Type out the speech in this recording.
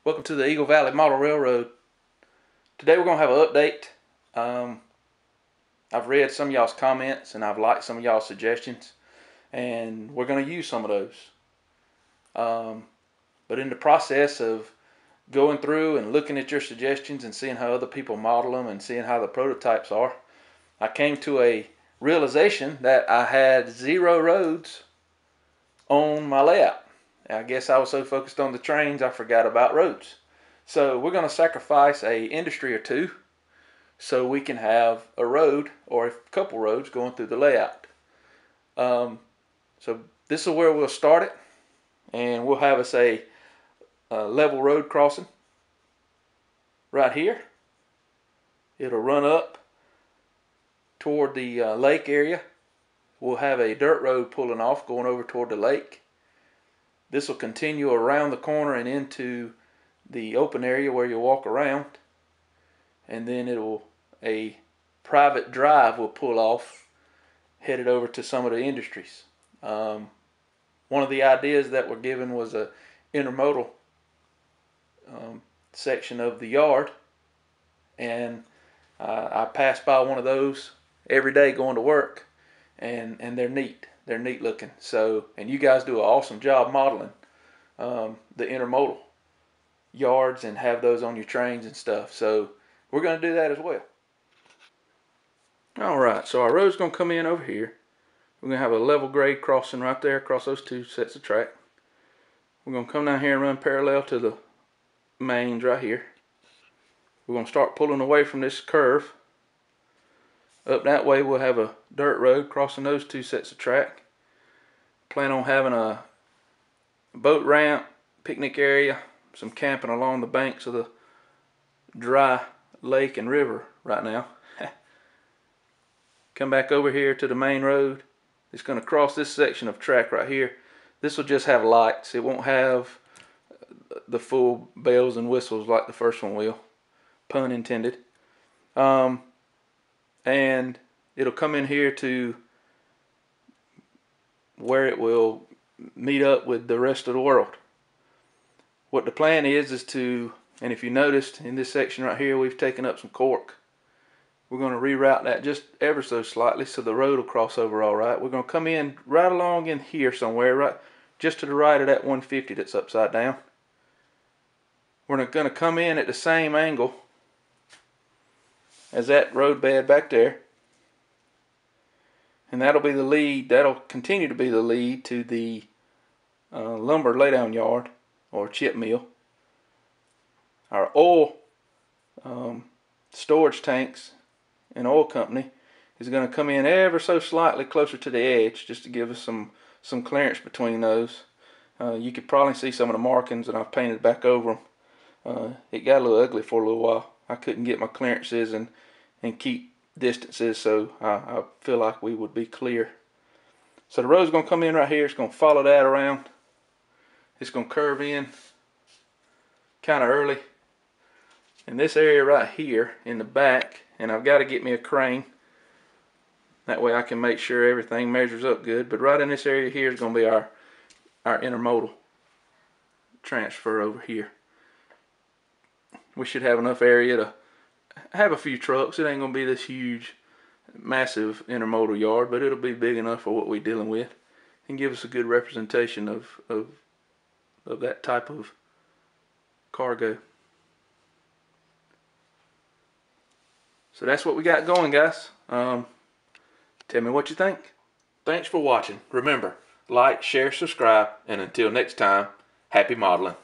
Welcome to the Eagle Valley Model Railroad. Today we're going to have an update. I've read some of y'all's comments and I've liked some of y'all's suggestions, and we're going to use some of those. But in the process of going through and looking at your suggestions and seeing how other people model them and seeing how the prototypes are, I came to a realization that I had 0 roads on my layout. I guess I was so focused on the trains I forgot about roads. So we're going to sacrifice a industry or two so we can have a road or a couple roads going through the layout. So this is where we'll start it, and we'll have us a level road crossing right here. It'll run up toward the lake area. We'll have a dirt road pulling off going over toward the lake. This will continue around the corner and into the open area where you walk around, and then a private drive will pull off headed over to some of the industries. One of the ideas that were given was a intermodal section of the yard, and I pass by one of those every day going to work, and they're neat. They're neat looking. So, and you guys do an awesome job modeling the intermodal yards and have those on your trains and stuff. So we're going to do that as well. Alright, so our road's going to come in over here. We're going to have a level grade crossing right there across those 2 sets of track. We're going to come down here and run parallel to the mains right here. We're going to start pulling away from this curve. Up that way we'll have a dirt road crossing those 2 sets of track. Plan on having a boat ramp, picnic area, some camping along the banks of the dry lake and river right now. Come back over here to the main road. It's going to cross this section of track right here. This will just have lights. It won't have the full bells and whistles like the first one will. Pun intended. And it'll come in here to where it will meet up with the rest of the world. What the plan is to, and if you noticed in this section right here, we've taken up some cork. We're going to reroute that just ever so slightly so the road will cross over all right. We're going to come in right along in here somewhere, right just to the right of that 150 that's upside down. We're going to come in at the same angle as that road bed back there, and that'll be the lead. That'll continue to be the lead to the lumber laydown yard or chip mill. Our oil storage tanks and oil company is going to come in ever so slightly closer to the edge just to give us some clearance between those. You could probably see some of the markings that I've painted back over them. It got a little ugly for a little while. I couldn't get my clearances and keep distances, so I feel like we would be clear. So the road's going to come in right here. It's going to follow that around. It's going to curve in kind of early in this area right here in the back, and I've got to get me a crane. That way I can make sure everything measures up good. But right in this area here is going to be our intermodal transfer over here. We should have enough area to have a few trucks. It ain't going to be this huge, massive intermodal yard, but it'll be big enough for what we're dealing with and give us a good representation of that type of cargo. So that's what we got going, guys. Tell me what you think. Thanks for watching. Remember, like, share, subscribe, and until next time, happy modeling.